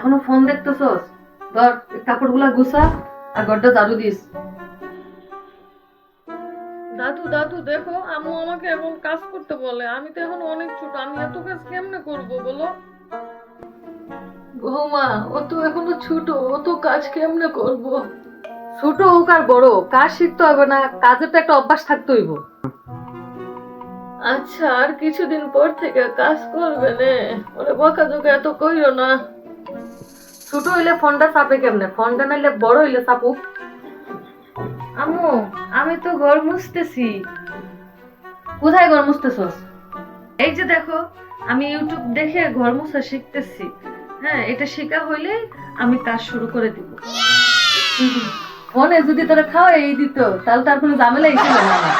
এখনো ফোন দেখতেছস? ধর কাপড়গুলা গুছা আর ঘরটা ঝাড়ু দিস। দাদু দাদু দেখো, আম্মু আমাকে এখন কাজ করতে বলে। আমি তো এখন অনেক ছোট, আমি এত কাজ কেমনে করব বলো? বৌমা, ও তো এখনো ছোট, ও তো কাজ কেমনে করবো? ছোট হোক আর বড়, কাজ শিখতে হবে না? কাজের তো একটা অভ্যাস থাকতে হইব। আচ্ছা, আর কিছুদিন পর থেকে কাজ করবে নে। ওরে বকাঝকা এত কইরো না। ছোট হইলে ফোনটা চাপে কেমনে? ফোনটা নাইলে বড় হইলে চাপুক। আম্মু, আমি তো ঘর মুছতেছি। কোথায় ঘর মুছতেছস? এই যে দেখো, আমি ইউটিউব দেখে ঘর মোছা শিখতেছি। হ্যাঁ, এটা শেখা হইলে আমি কাজ শুরু করে দিব। ফোনে যদি তোরা খাওয়াই দিত তাহলে তার কোনো ঝামেলাই ছিল না আমার।